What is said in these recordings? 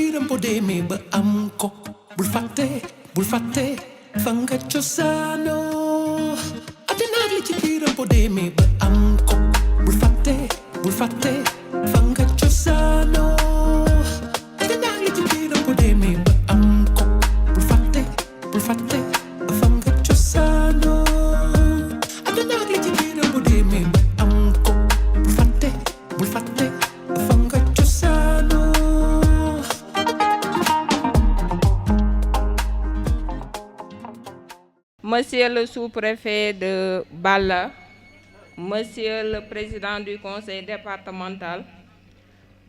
biiram boo demee ba am ko bul fàtte fa nga cosaanoo àddina ak li ci biiram boo demee ba am ko bul fàtte fa nga cosaanoo àddina ak li ci biiram boo demee ba am ko bul fàtte fa nga cosaanoo àddina ak li ci biiram boo demee ba am ko bul fàtte fa nga cosaanoo. Monsieur le sous-préfet de Balla, Monsieur le président du conseil départemental,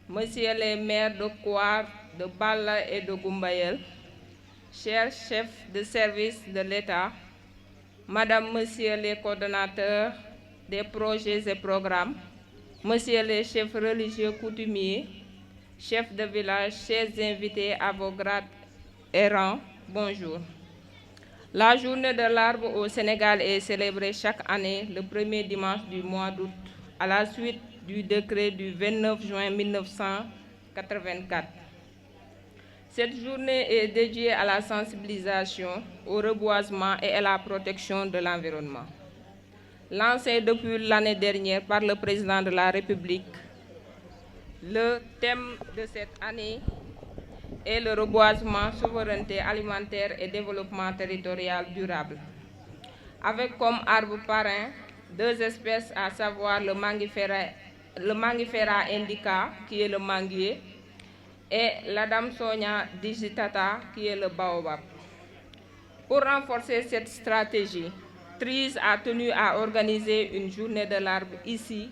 Monsieur les maires de Kouar, de Balla et de Goumbayel, chers chefs de service de l'État, Madame, Monsieur les coordonnateurs des projets et programmes, Monsieur les chefs religieux coutumiers, chefs de village, chers invités à vos grades et rangs, bonjour. La journée de l'arbre au Sénégal est célébrée chaque année le premier dimanche du mois d'août, à la suite du décret du 29 juin 1984. Cette journée est dédiée à la sensibilisation, au reboisement et à la protection de l'environnement. Lancée depuis l'année dernière par le président de la République, le thème de cette année est le reboisement, souveraineté alimentaire et développement territorial durable. Avec comme arbre parrain 2 espèces, à savoir le Mangifera indica, qui est le manguier, et l'Adamsonia digitata, qui est le baobab. Pour renforcer cette stratégie, TRIS a tenu à organiser une journée de l'arbre ici,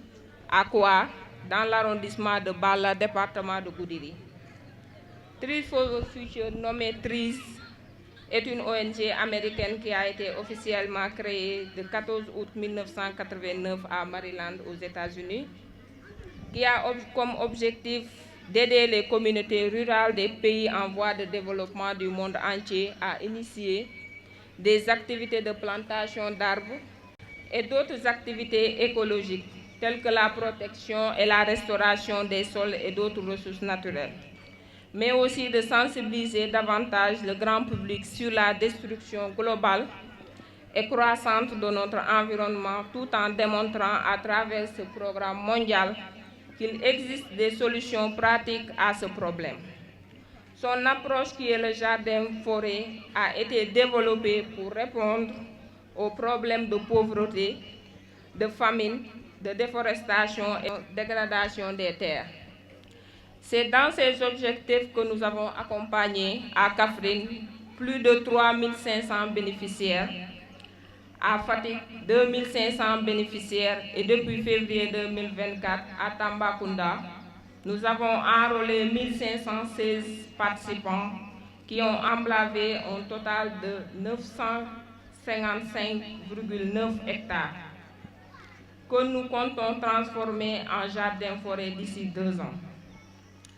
à Kouar, dans l'arrondissement de Balla, département de Goudiri. Trees for the Future, nommée TRIS, est une ONG américaine qui a été officiellement créée le 14 août 1989 à Maryland, aux États-Unis, qui a comme objectif d'aider les communautés rurales des pays en voie de développement du monde entier à initier des activités de plantation d'arbres et d'autres activités écologiques, telles que la protection et la restauration des sols et d'autres ressources naturelles, mais aussi de sensibiliser davantage le grand public sur la destruction globale et croissante de notre environnement, tout en démontrant à travers ce programme mondial qu'il existe des solutions pratiques à ce problème. Son approche, qui est le jardin-forêt, a été développée pour répondre aux problèmes de pauvreté, de famine, de déforestation et de dégradation des terres. C'est dans ces objectifs que nous avons accompagné à Kaffrine plus de 3500 bénéficiaires, à Fatick 2500 bénéficiaires et depuis février 2024 à Tambacounda, nous avons enrôlé 1516 participants qui ont emblavé un total de 955,9 hectares que nous comptons transformer en jardin-forêt d'ici 2 ans.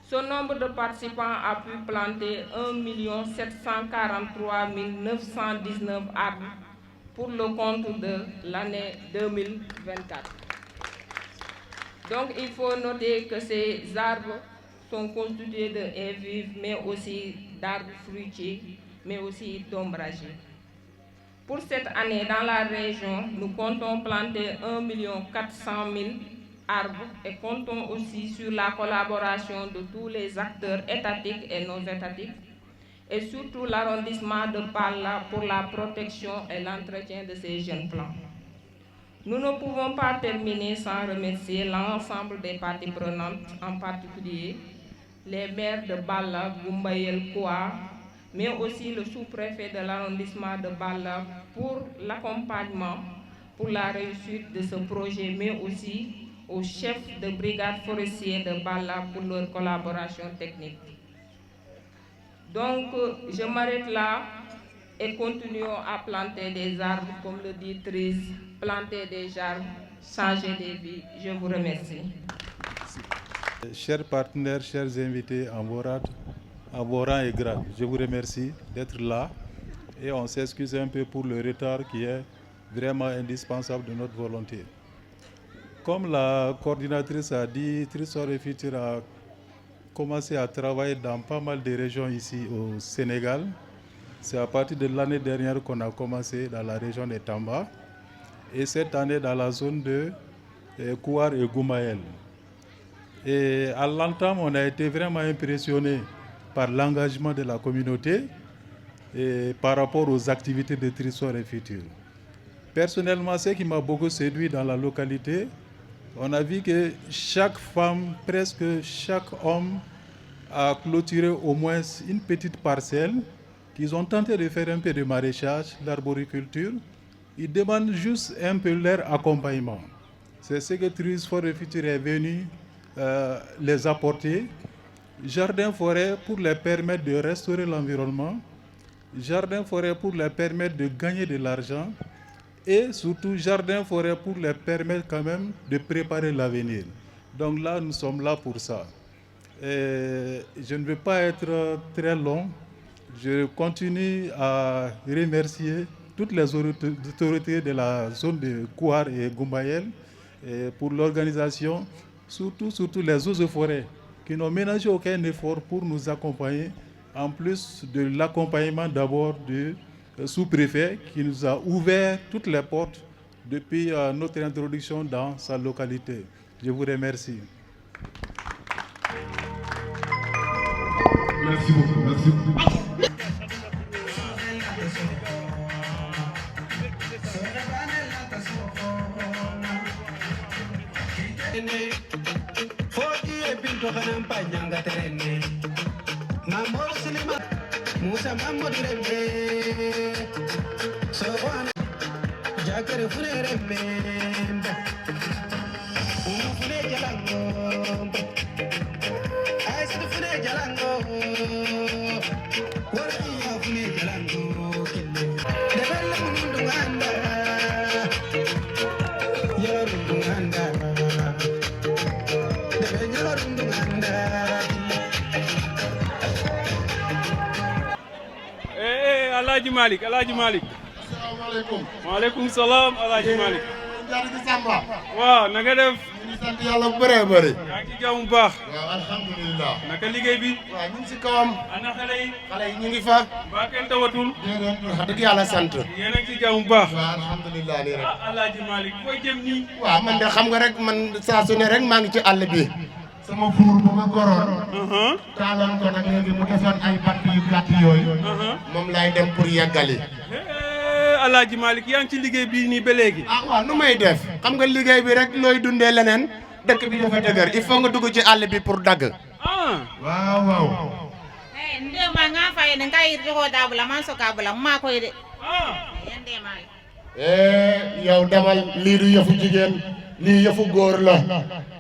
Ce nombre de participants a pu planter 1 743 919 arbres pour le compte de l'année 2024. Donc il faut noter que ces arbres sont constitués de haies vives, mais aussi d'arbres fruitiers, mais aussi d'ombragers. Pour cette année, dans la région, nous comptons planter 1 400 000 arbres et comptons aussi sur la collaboration de tous les acteurs étatiques et non étatiques, et surtout l'arrondissement de Balla pour la protection et l'entretien de ces jeunes plants. Nous ne pouvons pas terminer sans remercier l'ensemble des parties prenantes, en particulier les maires de Balla, Goumbayel, Kouar, mais aussi le sous-préfet de l'arrondissement de Balla pour l'accompagnement, pour la réussite de ce projet, mais aussi aux chefs de brigade forestière de Balla pour leur collaboration technique. Donc, je m'arrête là et continuons à planter des arbres, comme le dit TRIS, planter des arbres, changer des vies. Je vous remercie. Chers partenaires, chers invités en vos rangs et grades, je vous remercie d'être là et on s'excuse un peu pour le retard qui est vraiment indispensable de notre volonté. Comme la coordinatrice a dit, TRIS for the Future a commencé à travailler dans pas mal de régions ici au Sénégal. C'est à partir de l'année dernière qu'on a commencé dans la région de Tamba et cette année dans la zone de Kouar et Goumaël. Et à l'entame, on a été vraiment impressionné par l'engagement de la communauté et par rapport aux activités de Trésor et Futur. Personnellement, ce qui m'a beaucoup séduit dans la localité, on a vu que chaque femme, presque chaque homme a clôturé au moins une petite parcelle, qu'ils ont tenté de faire un peu de maraîchage, l'arboriculture. Ils demandent juste un peu leur accompagnement. C'est ce que Trésor et Futur est venu les apporter. Jardin-forêt pour les permettre de restaurer l'environnement, jardin-forêt pour les permettre de gagner de l'argent et surtout jardin-forêt pour les permettre quand même de préparer l'avenir. Donc là, nous sommes là pour ça. Et je ne vais pas être très long. Je continue à remercier toutes les autorités de la zone de Kouar et Goumaël pour l'organisation, surtout les eaux et forêts qui n'ont ménagé aucun effort pour nous accompagner, en plus de l'accompagnement d'abord du sous-préfet qui nous a ouvert toutes les portes depuis notre introduction dans sa localité. Je vous remercie. Merci beaucoup. Merci beaucoup. Musa Mahmoud Rembe Sohana Jakare Fune Rembe Fune Jalango Aïssatou Fune Jalango Warakiya Fune Jalango Debella Mundu Anda Yorundu Anda Debella Yorundu Anda Alhaji Malick Alhaji Malick. Asalaamaaleykum. Waaleykum salaam Alhaji Malick. Jaaree Samba. waaw na nga def. ñu ngi sant yàlla bu bëree bëri. yaa ngi ci jàmm bu baax. waaw alhamdulilah. naka liggéey bi. waaw ñu ngi si kawam. ana xale yi. xale yi ñu ngi fa. mbaa kenn tawatul. déedéet wax dëgg yàlla sant. yéen a ngi ci jàmm bu baax. waaw alhamdulilah nii rek. Alhaji Malick fooy jëm nii. waaw man de xam nga rek man saa su ne rek maa ngi ci àll bi. sama fuur bu ma goroon. taaloon ko nag léegi mu defoon ay batt yu gàtt yooyu. moom laay dem pour yeggali. Alhaji Malick yaa ngi ci liggéey bii nii ba léegi. ah waaw nu may def xam nga liggéey bi rek looy dundee leneen dëkk bi dafa dëgër il faut nga dugg ci àll bi pour dagg. waaw waaw. ndema nga fay ne ngay jogo dabula man so kabula ma koy de ndema yow demal lii du yëfu jigéen lii yëfu góor la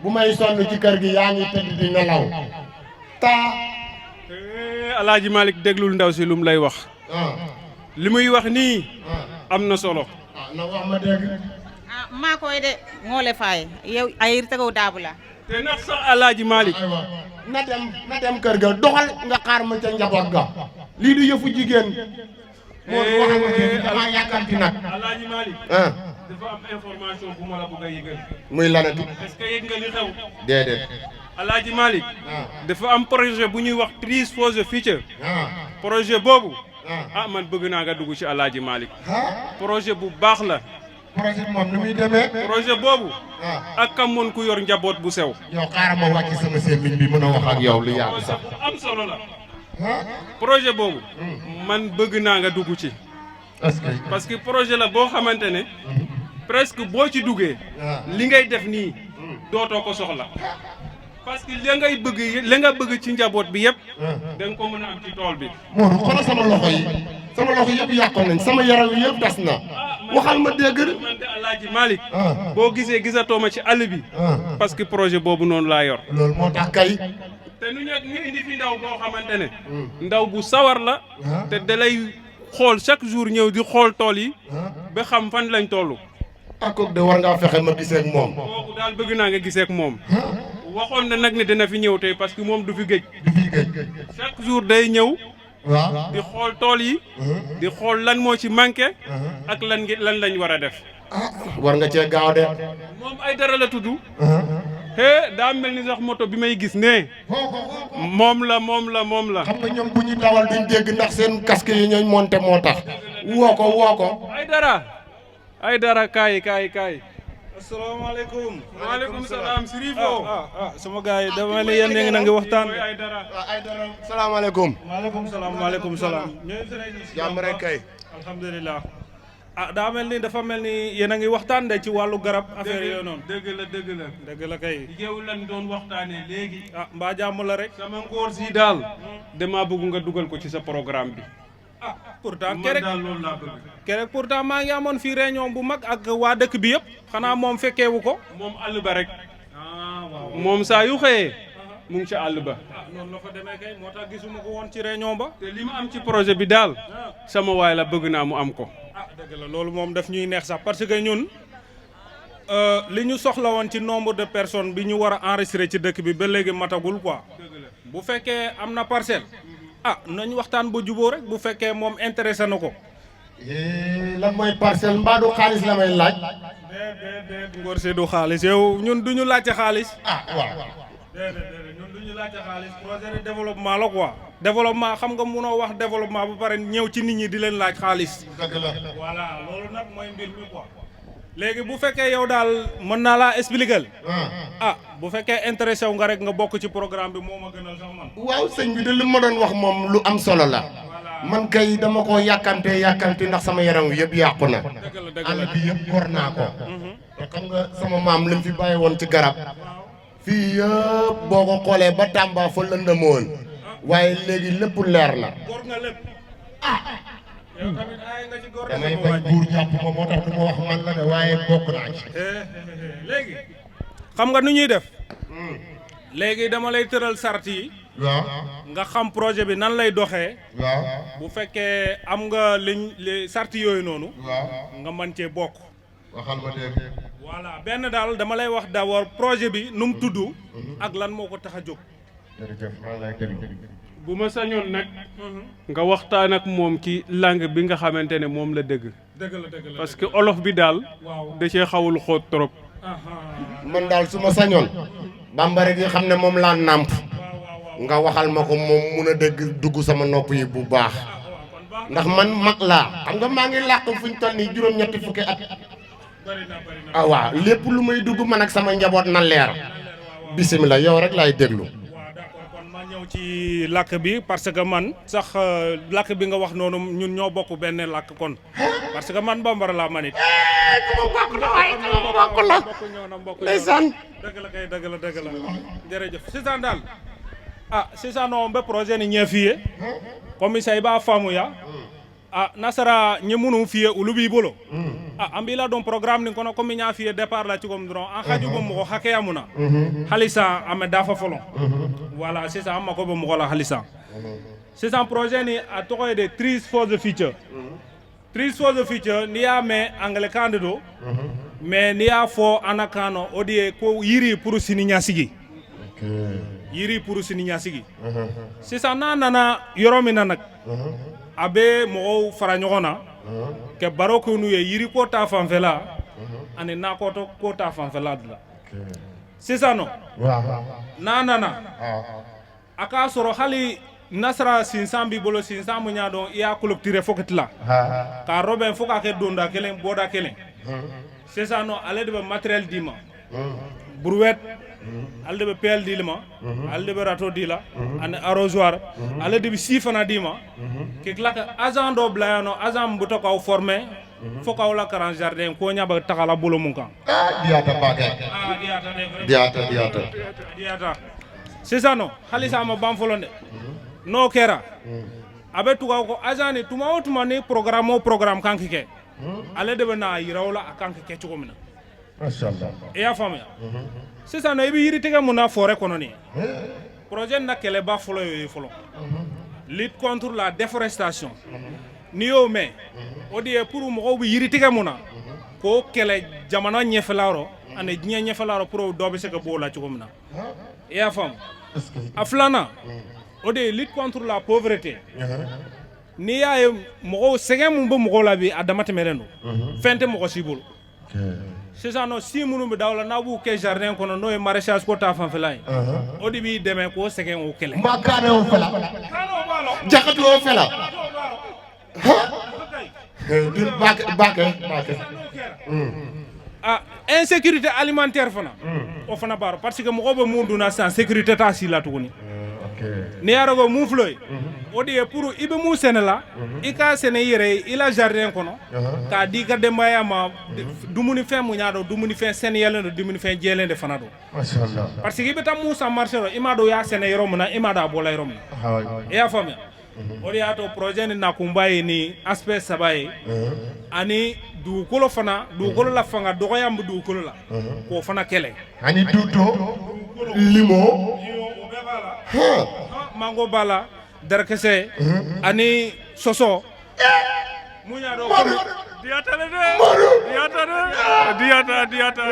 bu may sonn ci kër gi yaa ngi tëdd di nelaw Alhaji Malick déglul ndaw si lu mu lay wax. li muy wax nii am na solo. na wax ma dégg. ma koy de ngole fay yow ay tego dabula te ndax sax Alhaji Malick na dem kër ga doxal nga xaar ma ca njaboot ga lii du yëfu jigéen moo wax ma dégg dama yàkkamti nag. Alhaji Malick dafa am information bu ma la bëgg a yëgal. muy lanati. est-ce que yëg nga li xew. déedéet. Alhaji Malick dafa am projet bu ñuy wax Trees for the Future. projet boobu. man bëgg naa nga dugg ci Alhaji Malick. projet bu baax la. projet moom ni muy demee. projet boobu. ak kam mën ku yor njaboot bu sew. yow xaaral ma wàcc sama sémmiñ bi mën a wax ak yow lu yàgg sax. am solo la. projet boobu. man bëgg naa nga dugg ci. parce que projet la boo xamante ne. presque boo ci duggee. li ngay def nii dootoo ko soxla. parce que li nga bëgg ci njaboot bi yëpp. da nga ko mën a am ci tool bi. Modou xoolal sama loxo yi. sama loxo yëpp yàqoon nañ sama yaram yi yëpp das na. waxal ma dégg. man de Alhaji Malick. boo gisatoo ma ci àll bi. parce que projet boobu noonu laa yor. loolu moo tax kay. te nu ñu indi fi ndaw boo xamante ne. ndaw bu sawar la. te da lay xool chaque jour ñëw di xool tool yi. ba xam fan lañ toll. kooku de war ngaa fexe ma gisee ak moom. kooku daal bëgg naa nga gisee ak moom. waxoon na nag ne dina fi ñëw tey parce que moom du fi géej. chaque jour day ñëw. waaw di xool tool yi. di xool lan moo ci manqué. ak lan lañ war a def. war nga cee gaaw de. moom ay dara la tudd. daa mel ni sax moto bi may gis ne moom la xam nga ñoom bu ñu dawal duñ dégg ndax seen casque yi ñooy monté moo tax woo ko ay dara kaay asalaamaaleykum. waaleykum salaam Sirifo. sama gars yi dama ne yéen a ngi waxtaan. ay dara salaamaaleykum. maaleykum salaam. jàmm rek kay. alhamdulilah. daa mel ni dafa mel ni yéen a ngi waxtaan de ci wàllu garab affaire yooyu noonu. dëgg la kay. yow lan doon waxtaanee léegi. mbaa jàmm la rek. sama ngóor si daal. damaa bëgg nga dugal ko ci sa programme bi. pourtant man daal loolu laa bëgg. kerek pourtant maa ngi amoon fii réunion bu mag ak waa dëkk bi yëpp. xanaa moom fekkeewu ko. moom àll ba rek. waaw. moom saa yu xëyee. mu ngi ci àll ba. noonu la fa demee kay moo tax gisuma ko woon ci réunion ba. te li mu am ci projet bi daal. sama waay la bëgg naa mu am ko. dëgg la loolu moom daf ñuy neex sax parce que ñun li ñu soxla woon ci nombre de personnes bi ñu war a enregistrer ci dëkk bi ba léegi matagul quoi. bu fekkee am na parcelle. nañ waxtaan ba juboo rek bu fekkee moom intéressé na ko. lan mooy parcelle mbaa du xaalis la may laaj. déedéet Ngor si du xaalis yow ñun du ñu laajte xaalis. waaw. déedéet ñun du ñu laajte xaalis projet de développement la quoi. développement xam nga munoo wax développement ba pare ñëw ci nit ñi di leen laaj xaalis. dëgg la. voilà loolu nag mooy mbir mi quoi. léegi bu fekkee yow daal mën naa laa expliquer. bu fekkee intéressé wu nga rek nga bokk ci programme bi moo ma gënal sax man. waaw sëñ bi de li ma doon wax moom lu am solo la. man kay dama ko yàkkamte ndax sama yaram wi yëpp yàqu na. àll bi yëpp gor naa ko. te xam nga sama maam li mu fi bàyyi woon ci garab. fii yëpp boo ko xoolee ba Tamba fa lëndëmoon. waaye léegi lépp leer na. gor nga lépp. yow tamit ay nga ci gor damay bañ buur jàpp ma moo tax du ma wax man la de waaye bokk naa ci. léegi xam nga nu ñuy def. léegi dama lay tëral sart yi. waaw. nga xam projet bi nan lay doxee. waaw. bu fekkee am nga li sart yooyu noonu. waaw. nga mën cee bokk. waxal ma dégg. voilà benn daal dama lay wax d'abord projet bi nu mu tudd. ak lan moo ko tax a jóg. jërëjëf maa ngi lay déglu. bu ma sañoon nag. nga waxtaan ak moom ci langue bi nga xamante ne moom la dëgg. dëgg la parce que olof bi daal. waaw da cee xawul xóot trop. man daal su ma sañoon. bambara gi xam ne moom laa nàmp. nga waxal ma ko moom mun a dégg dugg sama nopp yi bu baax. ndax man mag laa. xam nga maa ngi làq fu ñu toll nii juróom-ñetti fukki at. waaw lépp lu may dugg man ak sama njaboot na leer. bisimilah yow rek laay déglu. ñëw ci làkk bi parce que man sax làkk bi nga wax noonu ñun ñoo bokk benn làkk kon parce que man bambara laa man it. sama mbokk la ndeysaan. dëgg la jërëjëf sisan daal sisan no mbe projet ni ñe fiye comme say ba famu ya nasara ñe munu fiye ulu bi bolo ambila don programme ni kono comme nya fiye départ la ci comme dron an xaju bo mo hakke amuna halisa ame dafa folon voilà c'est ça amma ko bo mo la halisa c'est un projet ni a to de trees for the future trees for the future ni ya me anglais candido mais ni ya fo anakano odie ko yiri pour sini nyasigi yiri pour sini nyasigi c'est ça nana yoromina nak abe mo fara ñogona ke baro ko nu ye yiri ko ta fanfela ane na ko to ko ta fanfela dula c'est ça non nana aka soro hali nasra sinsambi bolo sinsamu nyado ya collecter foketla ka robin foka ke donda kelen boda kelen c'est ça non ale de matériel dima brouette ale de pelle dilma ale de rato dila an arrosoir ale de sifana dima ke klaka agent do blayano agent buto ko formé foka wala karan jardin ko nyaba takala bolo mun kan diata bagay diata c'est ça non halisa ma bamfolonde no kera abe tuga ko agent ni tuma o tuma ni programme kankike ale de na yirawla kankike chugomina mashallah e ya famia c'est ça no ibi yiri tege muna forêt kono ni projet na kele ba folo yoy folo lutte contre la déforestation ni yo me odi e pour mo bi yiri tege muna ko kele jamana ñefalaro ane ñefalaro pour do be se ko bola chugomina e ya fam aflana odi lutte contre la pauvreté ni yaay mo segem mo mo la bi adamate merendo fente mo sibul sisan nɔ si minnu bɛ d'aw la n'a b'u kɛ jardin kɔnɔ n'o ye maraîchage ko ta fanfɛla ye o de b'i dɛmɛ k'o sɛgɛn o kɛlɛ n b'a kaane o fɛla jakatu o fɛla bakɛ insécurité alimentaire fana o fana b'a parce que mɔgɔ bɛ mun dunna sisan sécurité t'a si la tuguni n'i y'a dɔn ko mun filɛ o de ye pour i bɛ mun sɛnɛ la i k'a sɛnɛ i yɛrɛ ye i la jardin kɔnɔ k'a di i ka denbaya ma dumunifɛn mun y'a dɔn dumunifɛn sɛniyalen don dumunifɛn jɛlen de fana don parce que i bɛ taa mun san marché la i m'a dɔn i y'a sɛnɛ yɔrɔ min na i m'a dɔn a bɔla yɔrɔ min na i y'a faamuya o de y'a to projet ni nakunba ye ni aspect saba ye ani dugukolo fana dugukolo la fanga dɔgɔya min bɛ dugukolo la k'o fana kɛlɛ ani duto limo mango b'a la darakisɛ ani sɔsɔ mun y'a dɔn komi diyata dɛ diyata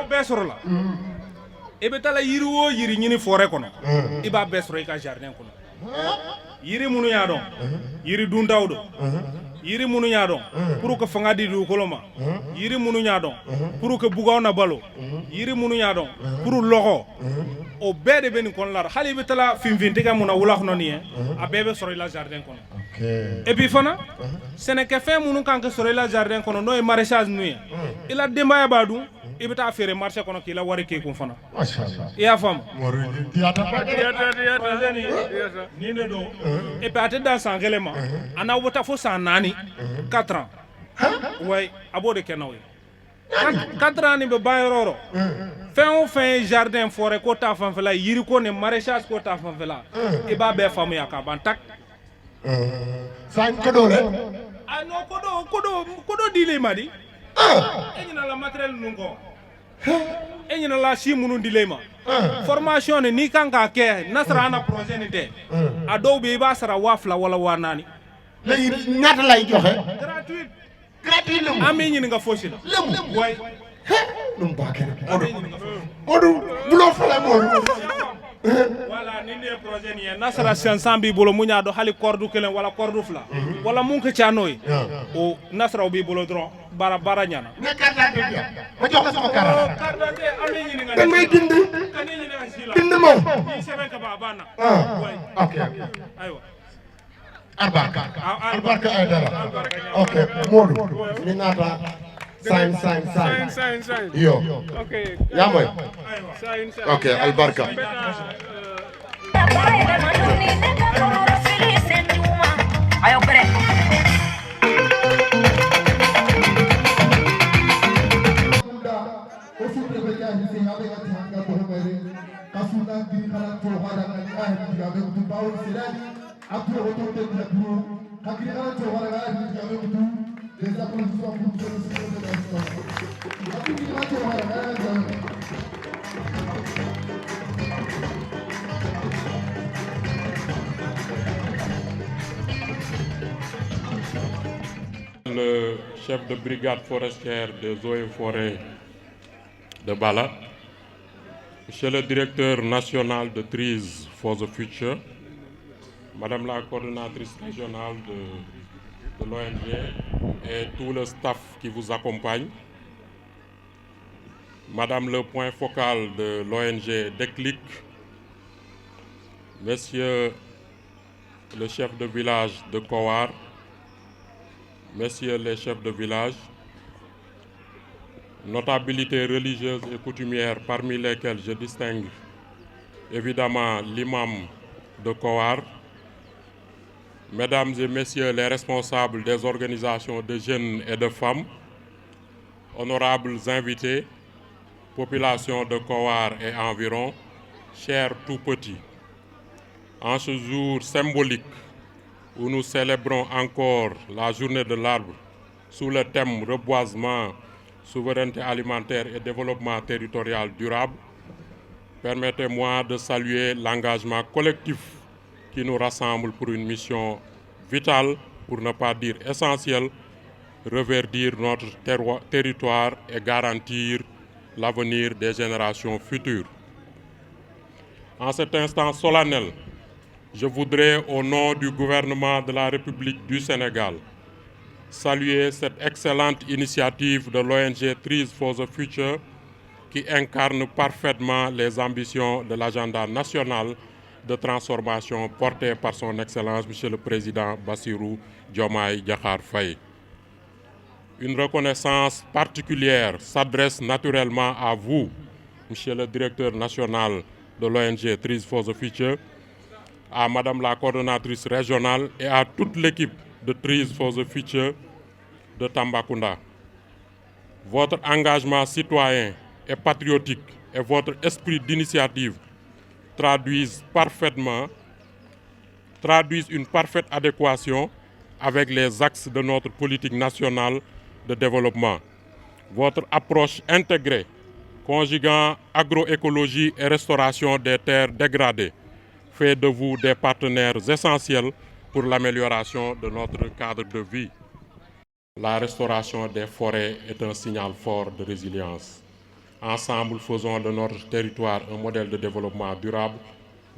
bɛɛ sɔrɔ la i bɛ taa yiri o yiri ɲini forêt kɔnɔ i b'a bɛɛ sɔrɔ i ka jardin kɔnɔ yiri minnu y'a dɔn yiri duntaw don yiri minnu y'a dɔn pour que fanga di dugukolo ma yiri minnu y'a dɔn pour que bugaw na balo yiri minnu y'a dɔn pour lɔgɔ o bɛɛ de bɛ nin kɔnɔna la hali i bɛ taa finfintigɛ mun na wula kɔnɔ nin ye a bɛɛ bɛ sɔrɔ i la jardin kɔnɔ et puis fana sɛnɛkɛfɛn minnu kan ka sɔrɔ i la jardin kɔnɔ n'o ye maraîchage ninnu ye i la denbaya b'a dun i bɛ taa feere marché kɔnɔ k'i la wari k'e kun fana i y'a faamu nin de don et puis a tɛ dan san kelen ma a n'aw bɛ taa fo san 4 4 ans ouais a b'o de kɛ n'aw ye 4 ans nin bɛ ban yɔrɔ o yɔrɔ fɛn o fɛn ye jardin forêt ko ta fanfɛla yiri ko ni maraîchage ko ta fanfɛla i b'a bɛɛ faamuya k'a ban tak san kodo dɛ a non kodo dilen ma di e ɲinɛla matériel ninnu kɔ e ɲinɛla si minnu dilen ma formation ni n'i kan k'a kɛ n'a sɔrɔ an na projet nin tɛ a dɔw bɛ i b'a sara 2000 wala 4000 léegi ñaata lay joxe gratuit an b'i ɲininka fosi la way ɗum bakere oɗum bulo fala moɗum voilà nin de ye projet nin ye n'a sara 500 b'i bolo mun y'a dɔn hali corde 1 wala corde 2 wala mun ka ca n'o ye o n'a sara o b'i bolo dɔrɔn baara ɲana ne carte d'identité ma jox la sama carte carte d'identité an b'i ɲininka da ngay dind kan i ɲininka si la dind ma i sɛbɛn ka ban a b'a na way ok ayiwa albarka ay dara ok Modou ni naata sign yo ya moy ok albarka ayo bre Le chef de brigade forestière des eaux et forêts de Bala, Monsieur le directeur national de Trees for the Future, Madame la coordonnatrice régionale de l'ONG et tout le staff qui vous accompagne, Madame le point focal de l'ONG Déclic, Monsieur le chef de village de Kowar, Messieurs les chefs de village, notabilités religieuses et coutumières parmi lesquelles je distingue évidemment l'imam de Kowar, Mesdames et Messieurs les responsables des organisations de jeunes et de femmes, honorables invités, population de Kowar et environ, chers tout-petits. En ce jour symbolique où nous célébrons encore la journée de l'arbre sous le thème reboisement, souveraineté alimentaire et développement territorial durable, permettez-moi de saluer l'engagement collectif qui nous rassemble pour une mission vitale, pour ne pas dire essentielle, reverdir notre territoire et garantir l'avenir des générations futures. En cet instant solennel, je voudrais, au nom du gouvernement de la République du Sénégal, saluer cette excellente initiative de l'ONG Trees for the Future qui incarne parfaitement les ambitions de l'agenda national de transformation porté par son Excellence, Monsieur le Président Bassirou Diomaye Diakhar Faye. Une reconnaissance particulière s'adresse naturellement à vous, Monsieur le Directeur national de l'ONG Trees for the Future, à Madame la coordonnatrice régionale et à toute l'équipe de Trees for the Future de Tambacounda. Votre engagement citoyen et patriotique et votre esprit d'initiative traduisent une parfaite adéquation avec les axes de notre politique nationale de développement. Votre approche intégrée, conjuguant agroécologie et restauration des terres dégradées, fait de vous des partenaires essentiels pour l'amélioration de notre cadre de vie. La restauration des forêts est un signal fort de résilience. Ensemble, faisons de notre territoire un modèle de développement durable.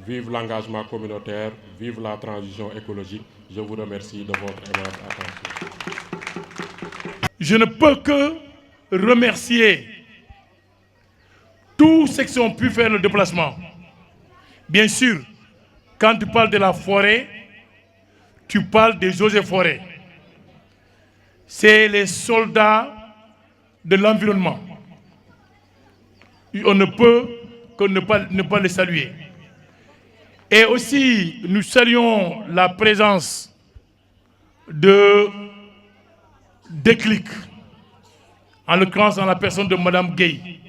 Vive l'engagement communautaire, vive la transition écologique. Je vous remercie de votre aimable attention. Je ne peux que remercier tous ceux qui ont pu faire le déplacement. Bien sûr, quand tu parles de la forêt, tu parles des eaux et forêts. C'est les soldats de l'environnement. On ne peut que ne pas les saluer. Et aussi, nous saluons la présence de Déclic, en l'occurrence dans la personne de Madame Gueye.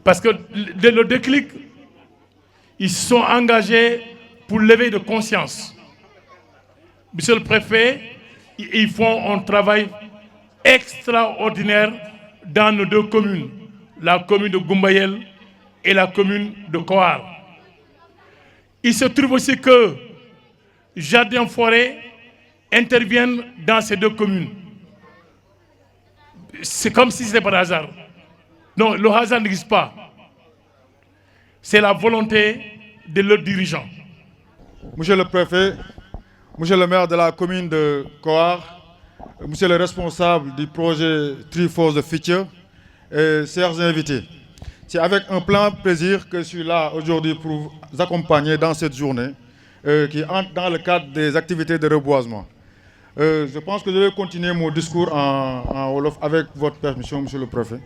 Parce que le Déclic, ils se sont engagés pour l'éveil de conscience. Monsieur le préfet, ils font un travail extraordinaire dans nos deux communes, la commune de Goumbayel et la commune de Kouar. Il se trouve aussi que Jardin Forêt interviennent dans ces deux communes. C'est comme si c'était par hasard. Non, le hasard n'existe pas. C'est la volonté de leurs dirigeants. Monsieur le préfet, monsieur le maire de la commune de Kouar, monsieur le responsable du projet Trees for the Future, et chers invités, c'est avec un plein plaisir que je suis là aujourd'hui pour vous accompagner dans cette journée qui entre dans le cadre des activités de reboisement. Je pense que je vais continuer mon discours en Wolof avec votre permission, monsieur le préfet.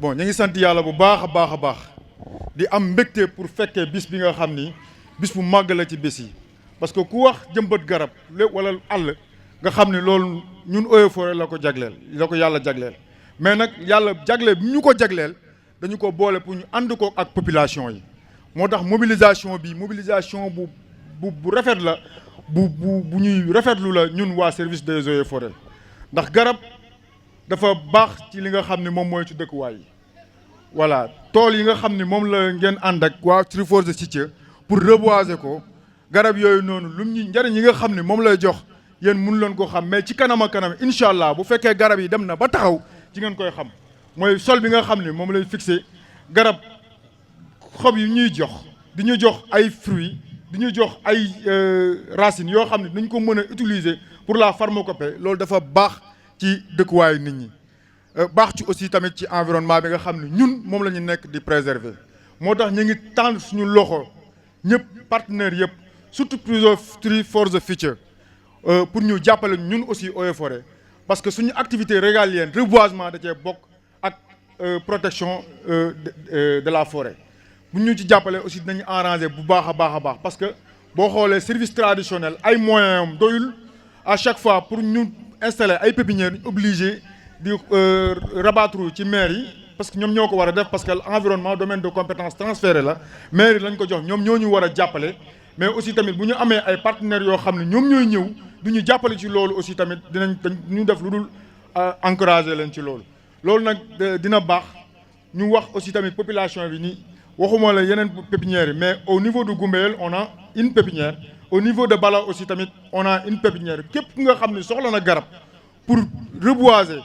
Bon, ñu ngi sant yàlla bu baax a baax di am mbégte pour fekkee bis bi nga xam ni bis bu màgg la ci bis yi parce que ku wax jëmbat garab wala àll nga xam ni loolu ñun Eaux et Forêts la ko jagleel la ko yàlla jagleel mais nag yàlla jagleel bi ñu ko jagleel dañu ko boole pour ñu ànd ko ak population yi moo tax mobilisation bu rafet la bu ñuy rafetlu la ñun waa service des Eaux et Forêts ndax garab dafa baax ci li nga xam ne moom mooy ci dëkkuwaay yi voilà tool yi nga xam ne moom la ngeen ànd ak waa Trees for the Future pour reboiser ko garab yooyu noonu lu ñu njëriñ yi nga xam ne moom lay jox yéen mun leen ko xam mais ci kanam a kanam incha allah bu fekkee garab yi dem na ba taxaw ci ngeen koy xam mooy sol bi nga xam ne moom lay fixé garab xob yi ñuy jox di ñu jox ay fruits di ñu jox ay racines yoo xam ne dañ ko mën a utiliser pour la pharmacopée loolu dafa baax ci dëkkuwaayu nit ñi baax ci aussi tamit ci environnement bi nga xam ne ñun moom la ñu nekk di préserver moo tax ñu ngi tànn suñu loxo ñëpp partenaires yëpp surtout Trees for the Future pour ñu jàppale ñun aussi Eaux et Forêts parce que suñu activité régalienne reboisement da cee bokk ak protection de la forêt bu ñu ci jàppale aussi dinañu arranger bu baax a baax parce que boo xoolee service traditionnel ay moyens am doyul à chaque fois pour ñu installer ay pépinières obligé di rabattre ci maire yi parce que ñoom ñoo ko war a def parce que l'environnement domaine de compétence transféré la maire yi lañ ko jox ñoom ñoo ñu war a jàppale mais aussi tamit bu ñu amee ay partenaires yoo xam ne ñoom ñooy ñëw du ñu jàppale ci loolu aussi tamit ñu def lu dul encourager leen ci loolu nag dina baax ñu wax aussi tamit population bi ni waxuma la yeneen pépinières yi mais au niveau de Goumbeyel on a une pépinière au niveau de Bala aussi tamit on a une pépinière képp nga xam ne soxla na garab pour reboiser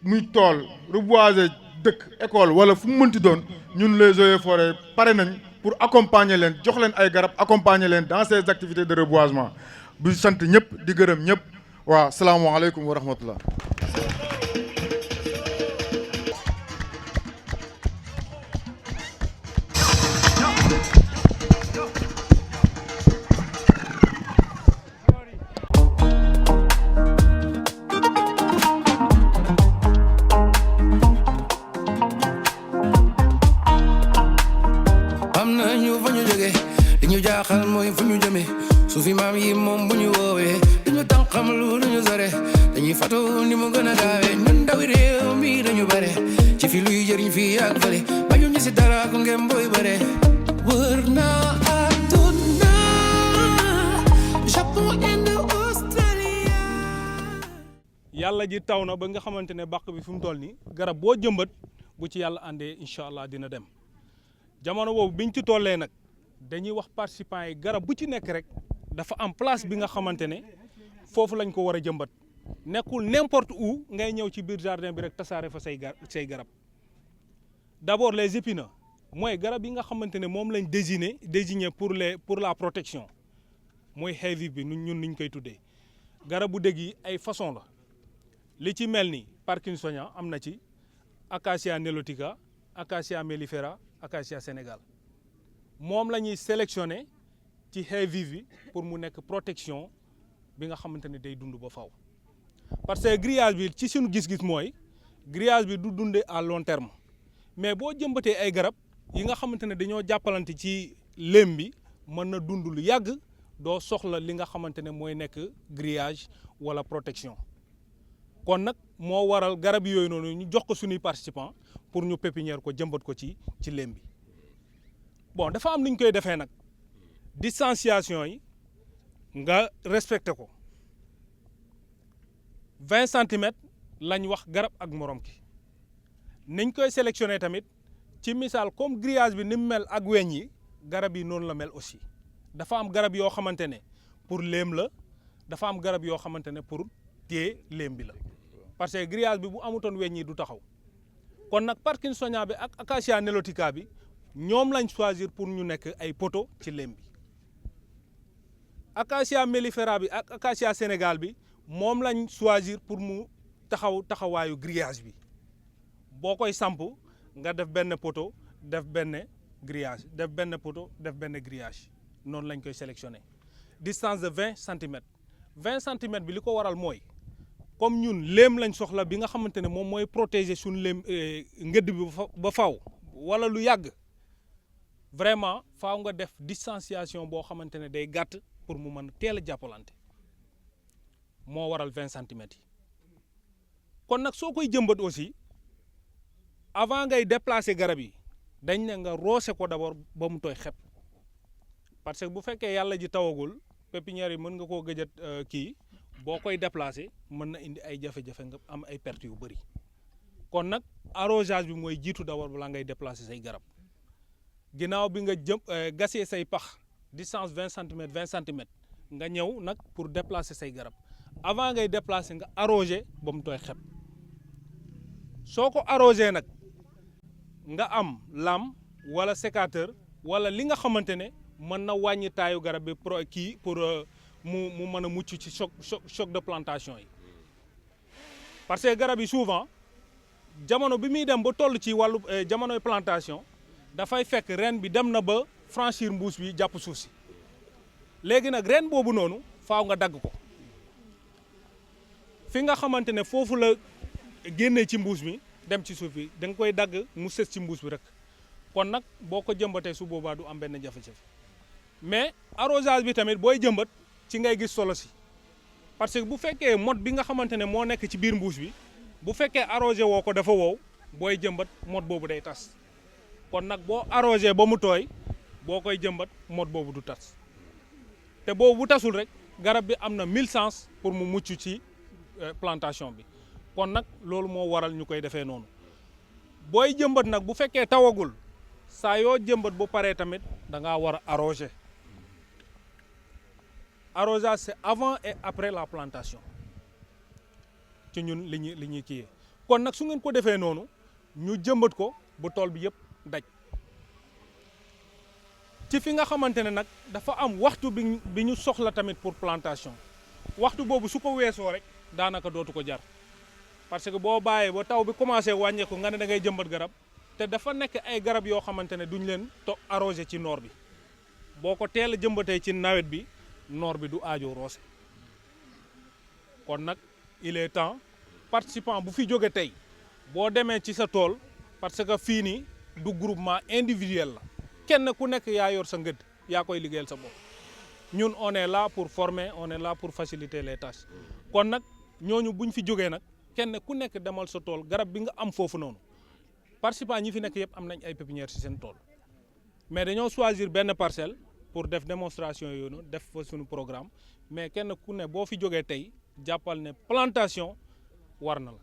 muy tool reboiser dëkk école wala fu mu mënti doon ñun les Eaux et Forêts pare nañ pour accompagner leen jox leen ay garab accompagner leen dans ces activités de reboisement bu sant ñëpp di gërëm ñëpp waaw salaamaaleykum wa rahmatullah. am na ñu fa ñu jóge li ñu jaaxal mooy fu ñu jëme su fi maam yi moom bu ñu woowee dañu tànqam lu duñu sore dañuy fatu ni mu gën a gaawee ñun ndawi réew mi dañu bare ci fi luy jëriñ fii ak fële bañu ñu si dara ko ngeen booy bare wër naa àdduna Japon Inde Australia. yàlla ji taw na ba nga xamante ne bàq bi fi mu toll nii garab boo jëmbat bu ci yàlla àndee incha allah dina dem jamono boobu biñ ci tollee nag dañuy wax participants yi garab bu ci nekk rek dafa am place bi nga xamante ne foofu lañ ko war a jëmbat nekkul n'importe où ngay ñëw ci biir jardin bi rek tasaare fa say garab d'abord les épineux mooy garab yi nga xamante ne moom lañ désigné pour la protection mooy heavy bi ñun niñ koy tuddee garabu dëgg yi ay façon la li ci mel ni parkinsonia am na ci acacia nilotica acacia mellifera acacia sénégal moom la ñuy sélectionné ci heavy bi pour mu nekk protection bi nga xamante ne day dund ba faw parce que grillage bi ci suñu gis-gis mooy grillage bi du dundee à long terme mais boo jëmbatee ay garab yi nga xamante ne dañoo jàppalante ci lém bi mën na dund lu yàgg doo soxla li nga xamante ne mooy nekk grillage wala protection kon nag moo waral garab yooyu noonu ñu jox ko suñuy participants pour ñu pépinière ko jëmbat ko ci lém bi bon dafa am lu ñu koy defee nag distanciation yi nga respecté ko 20 centimètres lañ wax garab ak morom ki niñ koy sélectionné tamit ci misaal comme grillage bi ni mu mel ak weñ yi garab yi noonu la mel aussi dafa am garab yoo xamante ne pour léem la dafa am garab yoo xamante ne pour téye léem bi la parce que grillage bi bu amutoon weñ yi du taxaw kon nag parkinsonia bi ak acacia nilotica bi ñoom lañ choisir pour ñu nekk ay poteau ci léem bi acacia mellifera bi ak acacia sénégal bi moom lañ choisir pour mu taxawaayu grillage bi boo koy samp nga def benn poteau def benn grillage def benn poteau def benn grillage noonu lañ koy sélectionné distance de 20 centimètres 20 centimètres bi li ko waral mooy comme ñun léem lañ soxla bi nga xamante ne moom mooy protéger suñu léem ngëdd bi ba faw wala lu yàgg vraiment faaw nga def distanciation boo xamante ne day gàtt pour mu mën teel a jàppalante moo waral 20 centimètres yi kon nag soo koy jëmbat aussi avant ngay déplacer garab yi dañ ne nga roose ko d'abord ba mu tooy xepp parce que bu fekkee yàlla ji tawagul pépinière yi mën nga koo gëjat kii boo koy déplacer mën na indi ay jafe-jafe nga am ay pertes yu bëri kon nag arrosage bi mooy jiitu d'abord balaa ngay déplacer say garab ginnaaw bi nga gasee say pax distance 20 centimètres 20 centimètres nga ñëw nag pour déplacer say garab avant ngay déplacer nga arroser ba mu tooy xepp soo ko arroser nag nga am lame wala sécateur wala li nga xamante ne mën na wàññi taayu garab bi pour mu mën a mucc ci choc de plantation yi parce que garab yi souvent jamono bi muy dem ba toll ci wàllu jamonoy plantation dafay fekk ren bi dem na ba franchir mbuus bi jàpp suuf si léegi nag ren boobu noonu faaw nga dagg ko fi nga xamante ne foofu la génnee ci mbuus mi dem ci suuf bi da nga koy dagg mu sës ci mbuus bi rek kon nag boo ko jëmbatee su boobaa du am benn jafe-jafe mais arrosage bi tamit booy jëmbat ci ngay gis solo si parce que bu fekkee mot bi nga xamante ne moo nekk ci biir mbuus bi bu fekkee arrosé woo ko dafa wow booy jëmbat mot boobu day tas kon nag boo arrosé ba mu tooy boo koy jëmbat mot boobu du tas te boobu bu tasul rek garab bi am na 1000 chances pour mu mucc ci plantation bi kon nag loolu moo waral ñu koy defee noonu booy jëmbat nag bu fekkee tawagul saa yoo jëmbat bu paree tamit da ngaa war a arroser arrosage c'est avant et après la plantation ci ñun li ñuy kiyee kon nag su ngeen ko defee noonu ñu jëmbat ko bu tool bi yëpp daj ci fi nga xamante ne nag dafa am waxtu bi ñu soxla tamit pour plantation waxtu boobu su ko weesoo rek daanaka dootu ko jar parce que boo bàyyee ba taw bi commencé wàññeeku nga ne da ngay jëmbat garab te dafa nekk ay garab yoo xamante ne duñ leen arrosé ci noor bi boo ko teel a jëmbatee ci nawet bi noor bi du aajo roose kon nag il est temps participant bu fi jóge tey boo demee ci sa tool parce que fii nii du groupement individuel la kenn ku nekk yaa yor sa ngëdd yaa koy liggéeyal sa bopp ñun on est là pour former on est là pour faciliter les tâches kon nag ñooñu buñ fi jógee nag kenn ku nekk demal sa tool garab bi nga am foofu noonu participant ñi fi nekk yëpp am nañ ay pépinière ci seen tool mais dañoo choisir benn parcelle pour def démonstration yooyu noonu def fa suñu programme mais kenn ku ne boo fi jógee tey jàppal ne plantation war na la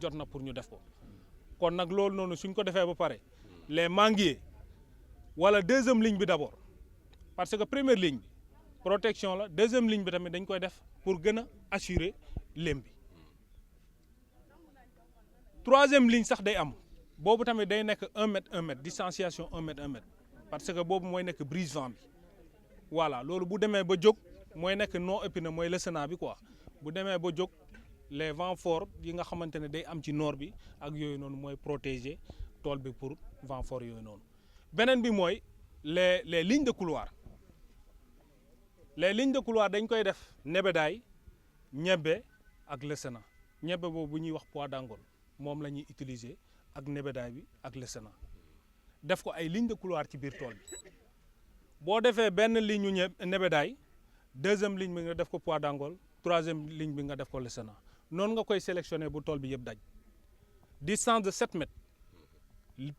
jot na pour ñu def ko kon nag loolu noonu suñ ko defee ba pare les manguiers wala deuxième ligne bi d'abord parce que première ligne bi protection la deuxième ligne bi tamit dañ koy def pour gën a assurer lem bi troisième ligne sax day am boobu tamit day nekk 1 mètre 1 mètre distanciation 1 mètre 1 mètre parce que boobu mooy nekk brise vent bi voilà loolu bu demee ba jóg mooy nekk non épineux mooy lësënaa bi quoi bu demee ba jóg les vents forts yi nga xamante ne day am ci nord bi ak yooyu noonu mooy protéger tool bi pour vents forts yooyu noonu beneen bi mooy les lignes de couloir dañ koy def nebedaay ñebbe ak lësëna ñebbe boobu bu ñuy wax poids d'Angole moom la ñuy utiliser ak nebedaay bi ak lësëna def ko ay ligne de couloir ci biir tool bi boo defee benn ligne ñu nebedaay deuxième ligne bi nga def ko poids d'Angole troisième ligne bi nga def ko lësëna noonu nga koy sélectionner bu tool bi yëpp daj distance de 7 mètres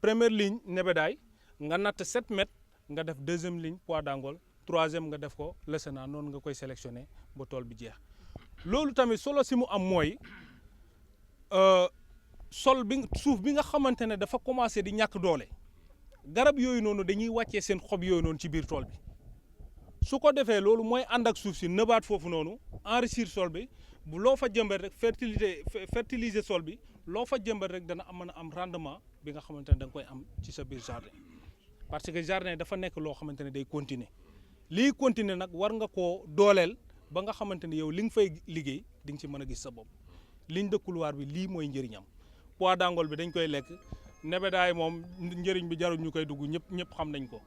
première ligne nebedaay nga natt 7 mètres nga def deuxième ligne poids d'Angole troisième nga def ko lësëna noonu nga koy sélectionner ba tool bi jeex loolu tamit solo si mu am mooy sol bi suuf bi nga xamante ne dafa commencé di ñàkk doole garab yooyu noonu dañuy wàccee seen xob yooyu noonu ci biir tool bi su ko defee loolu mooy ànd ak suuf si nëbaat foofu noonu enrichir sol bi bu loo fa jëmbat rek fertiliser sol bi loo fa jëmbat rek dana mën a am rendement bi nga xamante ne da nga koy am ci sa biir jardin parce que jardin dafa nekk loo xamante ne day continuer lii continuer nag war nga koo dooleel ba nga xamante ne yow li nga fay liggéey di nga ci mën a gis sa bopp ligne de couloir bi lii mooy njëriñam poids d'Angole bi dañ koy lekk nebedaay moom njëriñ bi jarul ñu koy dugg ñëpp xam nañ ko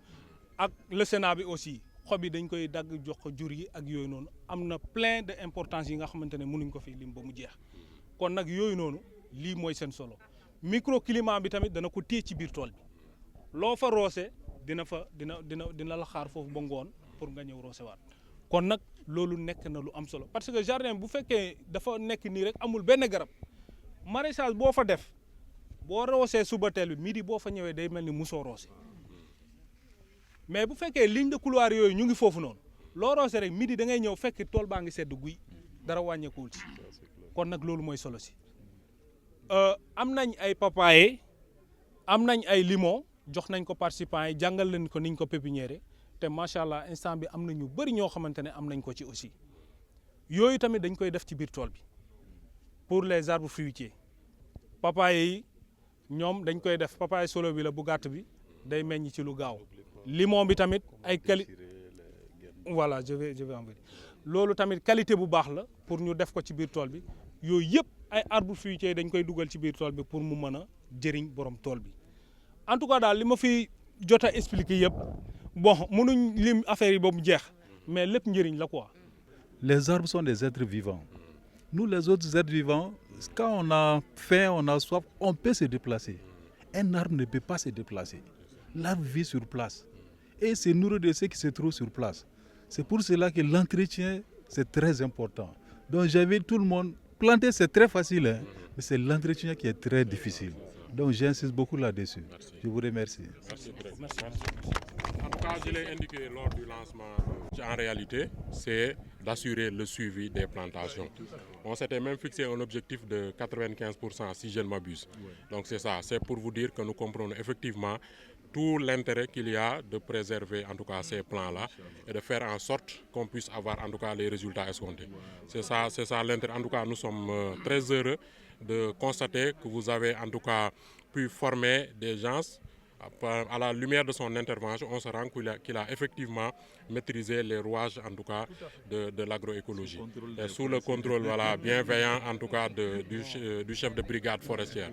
ak lësëna bi aussi xob yi dañ koy dagg jox ko jur yi ak yooyu noonu am na plein de importance yi nga xamante ne mënuñ ko fi lim ba mu jeex kon nag yooyu noonu lii mooy seen solo microclimat bi tamit dana ko téye ci biir tool bi loo fa roose dina la xaar foofu ba ngoon pour nga ñëw roose waat kon nag loolu nekk na lu am solo parce que jardin bu fekkee dafa nekk nii rek amul benn garab maraîchage boo fa def boo roosee suba teel bi midi boo fa ñëwee day mel ni musoo roose mais bu fekkee ligne de couloir yooyu ñu ngi foofu noonu loo roose rek midi da ngay ñëw fekk tool baa ngi sedd guy dara wàññeekuwul ci kon nag loolu mooy solo si am nañ ay papaye am nañ ay limon jox nañ ko participants yi jàngal leen ko niñ ko pépinière te macha allah instant bi am na ñu bëri ñoo xamante ne am nañ ko ci aussi yooyu tamit dañ koy def ci biir tool bi pour les arbres fruitiers papaye yi ñoom dañ koy def papaye solo bi la bu gàtt bi day meññ ci lu gaaw limon bi tamit ay voilà je vais en venir loolu tamit qualité bu baax la pour ñu def ko ci biir tool bi yooyu yëpp ay arbres fruitiers dañ koy dugal ci biir tool bi pour mu mën a jëriñ borom tool bi en tout cas daal li ma fi jot a expliquer yëpp bon mënuñ lim affaire yi ba mu jeex mais lépp njëriñ la quoi. Les arbres sont des êtres vivants. Nous, les autres êtres vivants, quand on a faim, on a soif, on peut se déplacer. Un arbre ne peut pas se déplacer. L'arbre vit sur place et se nourrit de ce qui se trouve sur place. C'est pour cela que l'entretien, c'est très important. Donc j'invite tout le monde, planter c'est très facile, hein, mais c'est l'entretien qui est très difficile. Donc j'insiste beaucoup là-dessus. Je vous remercie. Merci. En tout cas, je l'ai indiqué lors du lancement, en réalité, c'est d'assurer le suivi des plantations. On s'était même fixé un objectif de 95% si je ne m'abuse. Donc c'est ça, c'est pour vous dire que nous comprenons effectivement tout l'intérêt qu'il y a de préserver en tout cas ces plans-là et de faire en sorte qu'on puisse avoir en tout cas les résultats escomptés. C'est ça l'intérêt. En tout cas, nous sommes très heureux de constater que vous avez en tout cas pu former des gens à la lumière de son intervention, on se rend qu'il a effectivement maîtrisé les rouages, en tout cas, de l'agroécologie. Et sous le contrôle bienveillant, en tout cas, du chef de brigade forestière.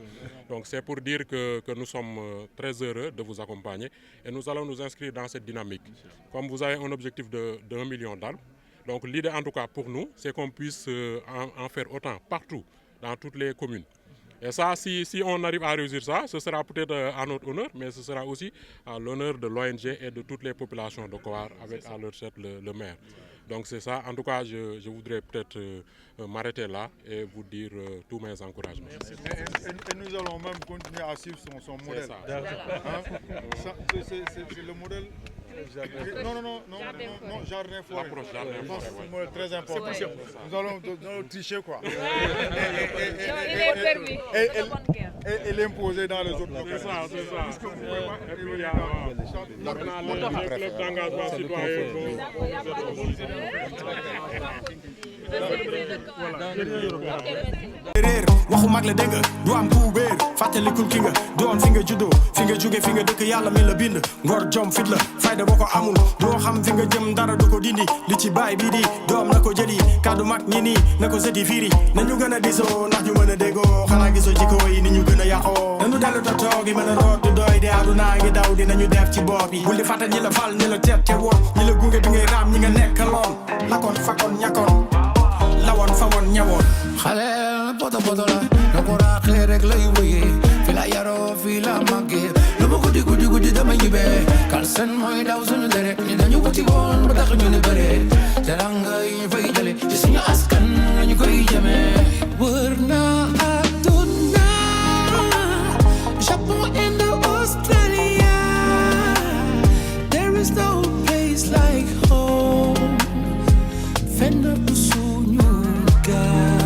Donc c'est pour dire que nous sommes très heureux de vous accompagner et nous allons nous inscrire dans cette dynamique. Comme vous avez un objectif de 1 million d'arbres, donc l'idée, en tout cas, pour nous, c'est qu'on puisse en faire autant partout, dans toutes les communes. Et ça, si on arrive à réussir ça, ce sera peut-être à notre honneur, mais ce sera aussi à l'honneur de l'ONG et de toutes les populations de Kowar, avec à leur tête le maire. Donc c'est ça. En tout cas, je voudrais peut-être m'arrêter là et vous dire tous mes encouragements. Et nous allons même continuer à suivre son modèle. C'est le modèle. Non, jardin forêt. Je pense que c'est un modèle très important. Nous allons tricher quoi. Et l'imposer dans les autres. C'est ça. Puisque vous pouvez pas évoluer dans le club d'engagement citoyen. réer waxu mag la dégg du am ku wéer fàttalikul ki nga doon fi nga juddoo fi nga jóge fi nga dëkk yàlla mi la bind ngor jom fit la fayda boo ko amul doo xam fi nga jëm dara du ko dindi li ci baay bii di doom na ko jëli kàddu mag ñi nii na ko sëti fiiri nañu gën a disoo ndax ñu mën a déggoo xanaa gisoo jikko yi ni ñu gën a yàqoo nañu dellu toog yi mën a root du doy de àdduna ngi daw dinañu def ci bopp yi bul di fàtte ñi la fal ñi la teet te woon ñi la gunge bi ngay raam ñi nga nekkaloon lakoon fakkoon ñakkoon lawoon fa woon ñawoon xale poto la na ko raaxee rek lay wëyee fi la yaroo fi la màggee lu ma guddi dama ñibbee kal seen mooy daw suñu deret ñi dañu wuti woon ba tax ñu ne bëree teranga yi ñu fay jële ci suñu askan lañu koy jëmee wër na àdduna Japon Inde Australia there is no place like home fenn du suñu gaal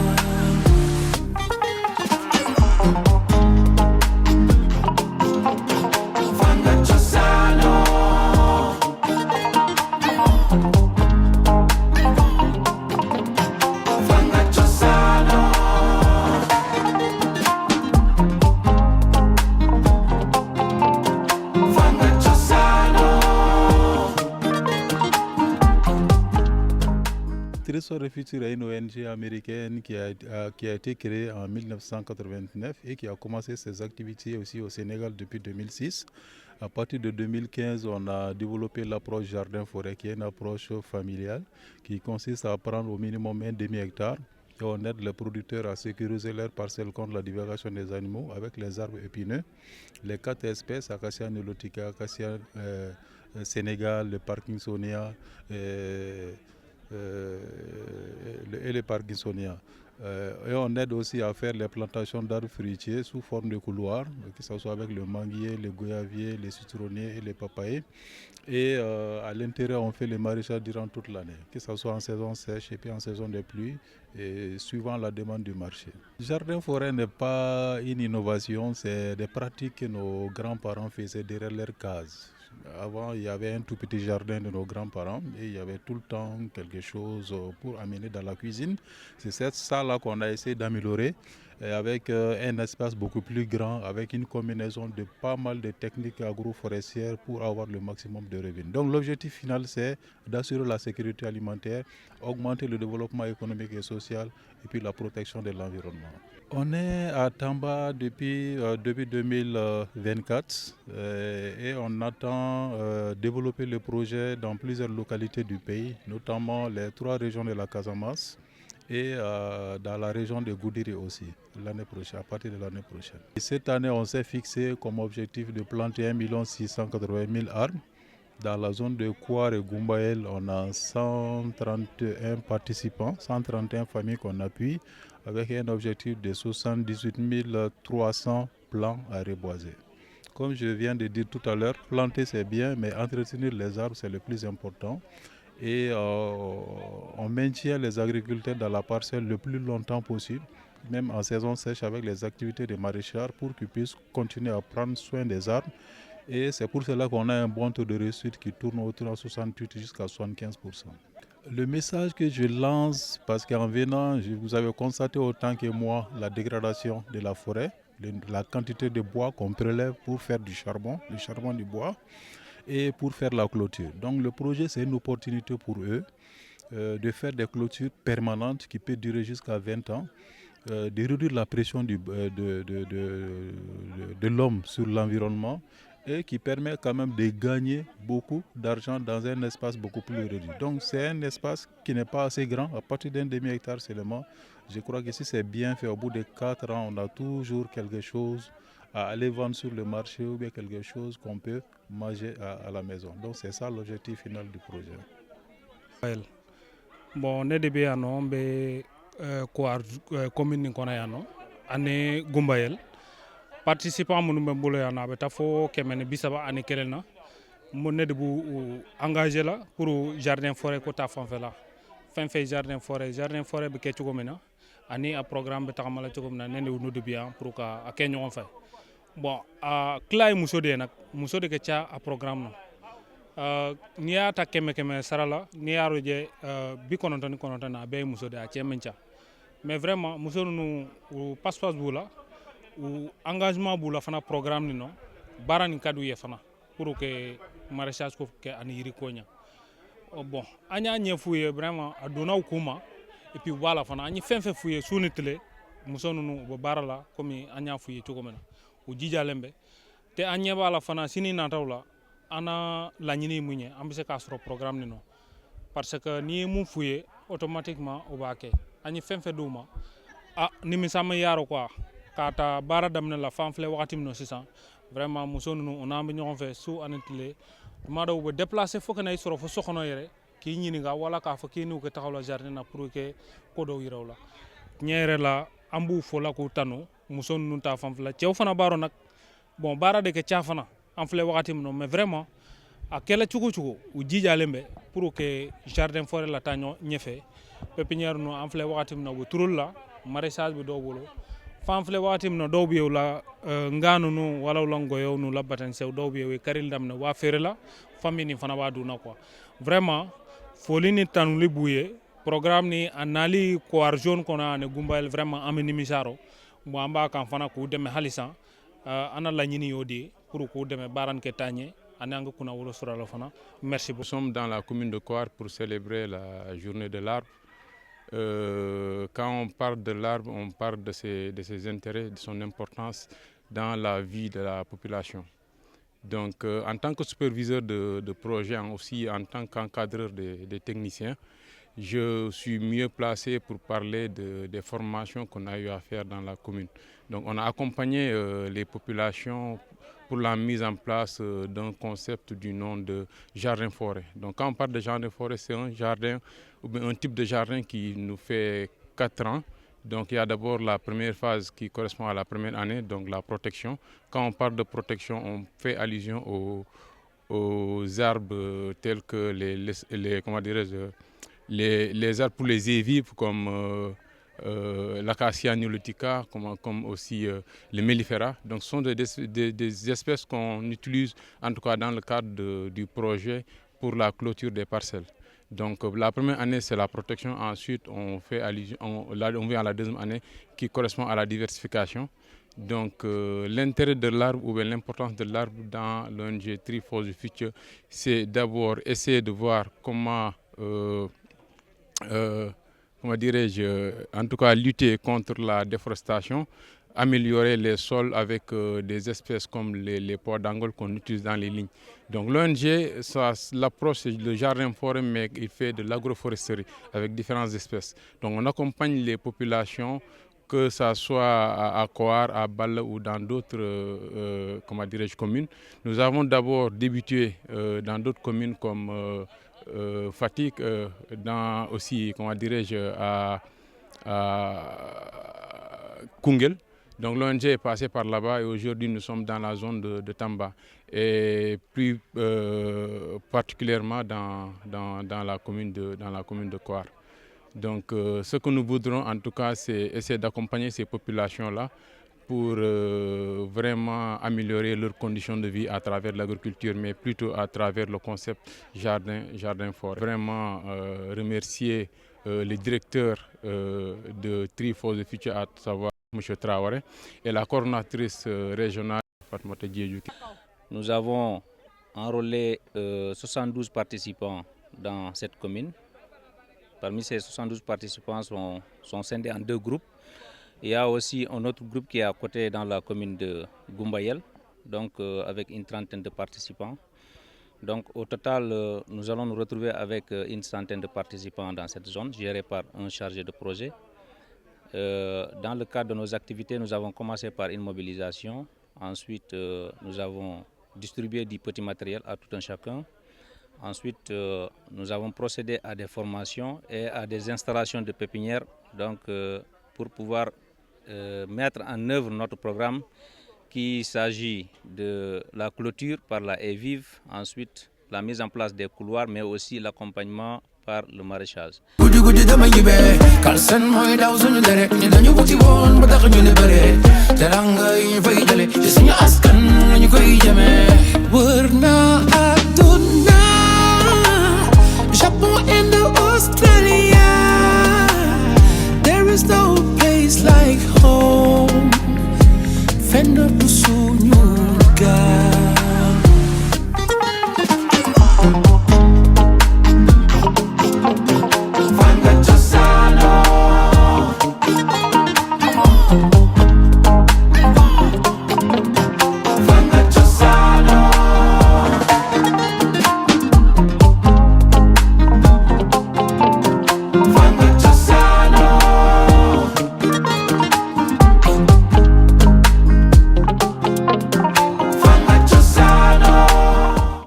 Trésor Futur est une ONG américaine qui a été créée en 1989 et qui a commencé ses activités aussi au Sénégal depuis 2006. À partir de 2015, on a développé l'approche jardin-forêt qui est une approche familiale qui consiste à prendre au minimum un demi-hectare et on aide les producteurs à sécuriser leurs parcelles contre la divagation des animaux avec les arbres épineux. Les 4 espèces, Acacia nilotica, Acacia Sénégal, le Parkinsonia et les Parkinsonia. Et on aide aussi à faire les plantations d'arbres fruitiers sous forme de couloirs, que ce soit avec le manguier, le goyavier, les citronniers et les papayers. Et à l'intérieur, on fait les maraîchages durant toute l'année, que ce soit en saison sèche et puis en saison de pluie, et suivant la demande du marché. Le jardin-forêt n'est pas une innovation, c'est des pratiques que nos grands-parents faisaient derrière leurs cases. Avant, il y avait un tout petit jardin de nos grands-parents et il y avait tout le temps quelque chose pour amener dans la cuisine. C'est cette salle-là qu'on a essayé d'améliorer avec un espace beaucoup plus grand, avec une combinaison de pas mal de techniques agroforestières pour avoir le maximum de revenus. Donc l'objectif final, c'est d'assurer la sécurité alimentaire, augmenter le développement économique et social et puis la protection de l'environnement. On est à Tamba depuis 2024 et on attend développer le projet dans plusieurs localités du pays, notamment les 3 régions de la Casamance et dans la région de Goudiri aussi, l'année prochaine, à partir de l'année prochaine. Et cette année, on s'est fixé comme objectif de planter 1 680 000 arbres. Dans la zone de Kouar et Goumbaël, on a 131 participants, 131 familles qu'on appuie, avec un objectif de 78 300 plants à reboiser. Comme je viens de dire tout à l'heure, planter c'est bien, mais entretenir les arbres c'est le plus important. Et on maintient les agriculteurs dans la parcelle le plus longtemps possible, même en saison sèche avec les activités de maraîchage pour qu'ils puissent continuer à prendre soin des arbres. Et c'est pour cela qu'on a un bon taux de réussite qui tourne autour de 68 jusqu'à 75%. Le message que je lance, parce qu'en venant, vous avez constaté autant que moi la dégradation de la forêt. la quantité de bois qu'on prélève pour faire du charbon du bois, et pour faire la clôture. Donc le projet, c'est une opportunité pour eux de faire des clôtures permanentes qui peuvent durer jusqu'à 20 ans, de réduire la pression de l'homme sur l'environnement, et qui permet quand même de gagner beaucoup d'argent dans un espace beaucoup plus réduit. Donc c'est un espace qui n'est pas assez grand, à partir d'un demi-hectare seulement. Je crois que si c'est bien fait, au bout de 4 ans, on a toujours quelque chose à aller vendre sur le marché, ou bien quelque chose qu'on peut manger à la maison. Donc c'est ça l'objectif final du projet. Bon, ne de be yano be Kowar commune ni kono yano ane Gumbayel participant munu be bolo yano be tafo kemene bisaba ane kelena mo ne de bu engagé la pour jardin forêt ko ta fanfela fin fait jardin forêt be ke ci gomena ani a programme be taxamala ci gomena ne no de bien pour ka akenyo on fait bon a clay muso de ke cha a programme no ni ya ta keme sarala ni ya roje bi kononton na be muso de a chemencha mais vraiment muso nu passe bula ou engagement bula fana programme ni no barani kadu ye fana pour que maraîchage ko ke ani yiri konya bon anya nyefuye vraiment aduna hukuma et puis voilà fana ani fenfe fuye sunitle muso nu bo barala comme anya fuye to komena o jija lembe te anya bala fana sini na tawla ana la ñini muñe am se ka soro programme ni no parce que ni mu fuye automatiquement o baake ani femfe duma ni mi sama yaro quoi kata bara damna la fanfle wakati no 600 vraiment musonu on am ñon fe sous anatile ma do be déplacer fo kana soro fo soxno yere ki ñini nga wala ka fa ki nu ko taxawla jardin na pour que ko do yiraw la ñere la ambu fo la ko tanu musonu ta fanfle ciow fana baro nak bon bara de ke tiafana en fle wakati no mais vraiment a kela chugo u jija lembe pour que jardin forêt la tanyo ñefe pépinière no en fle wakati no bu turul la maraîchage bi do bolo fan fle wakati no do bi la nganu no wala longo yo no labaten sew do bi karil dam no wa fere la famille ni fana wa du na quoi vraiment foli ni tanu li buye programme ni anali ko arjon kona ne Gumbayel vraiment ameni misaro mo amba kan fana ko deme halisa ana la ñini yodi pour ko deme baran ke tagné ananga kuna wolo sura la fana merci beaucoup. Nous sommes dans la commune de Kowar pour célébrer la journée de l'arbre. Quand on parle de l'arbre, on parle de ses intérêts, de son importance dans la vie de la population. Donc en tant que superviseur de projet, aussi en tant qu'encadreur des techniciens, je suis mieux placé pour parler des formations qu'on a eu à faire dans la commune. Donc on a accompagné les populations pour la mise en place d'un concept du nom de jardin-forêt. Donc quand on parle de jardin-forêt, c'est un jardin ou bien un type de jardin qui nous fait 4 ans. Donc il y a d'abord la première phase qui correspond à la première année, donc la protection. Quand on parle de protection, on fait allusion aux arbres tels que les arbres pour les évives comme l'acacia nilotica, comme aussi les mellifera. Donc ce sont des espèces qu'on utilise en tout cas dans le cadre du projet pour la clôture des parcelles. Donc la première année c'est la protection, ensuite on fait allusion, on vient à la deuxième année qui correspond à la diversification. Donc l'intérêt de l'arbre ou bien l'importance de l'arbre dans l'ONG Tree for the Future, c'est d'abord essayer de voir comment dirais-je, en tout cas lutter contre la déforestation, améliorer les sols avec des espèces comme les pois d'Angole qu'on utilise dans les lignes. Donc l'ONG, l'approche c'est le jardin-forêt, mais il fait de l'agroforesterie avec différentes espèces. Donc on accompagne les populations, que ce soit à Kowar, à Balla ou dans d'autres communes. Nous avons d'abord débuté dans d'autres communes comme Fatick, dans aussi, à Koungheul. Donc l'ONG est passé par là-bas et aujourd'hui nous sommes dans la zone de Tamba et plus particulièrement dans la commune de Kowar. Donc ce que nous voudrons en tout cas c'est essayer d'accompagner ces populations-là pour vraiment améliorer leurs conditions de vie à travers l'agriculture, mais plutôt à travers le concept jardin-forêt. Vraiment remercier les directeurs de Tree for the Future, à savoir M. Traoré, et la coordonnatrice régionale, Fatmata Diédhiou. Nous avons enrôlé 72 participants dans cette commune. Parmi ces 72 participants sont scindés en 2 groupes. Il y a aussi un autre groupe qui est à côté dans la commune de Goumbayel, donc avec une trentaine de participants. Donc au total, nous allons nous retrouver avec une centaine de participants dans cette zone, gérée par un chargé de projet. Dans le cadre de nos activités, nous avons commencé par une mobilisation. Ensuite, nous avons distribué du petit matériel à tout un chacun. Ensuite, nous avons procédé à des formations et à des installations de pépinières, donc, pour pouvoir mettre en œuvre notre programme, qu'il s'agit de la clôture par la haie vive, ensuite la mise en place des couloirs, mais aussi l'accompagnement par le maraîchage. Teranga yi fay jale ci suñu askan